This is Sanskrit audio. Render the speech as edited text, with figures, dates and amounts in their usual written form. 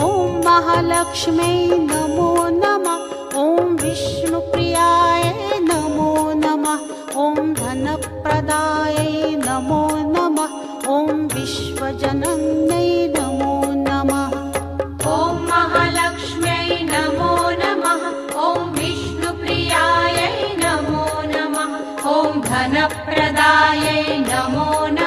ॐ महालक्ष्म्यै नमो नमः। ॐ विष्णुप्रियाय नमो नमः। ॐ धनप्रदायै नमो नमः। ॐ विश्वजनन्यै नमो नमः। ॐ महालक्ष्म्यै नमो नमः। ॐ विष्णुप्रियायै नमो नमः। ॐ धनप्रदायै नमो नमः।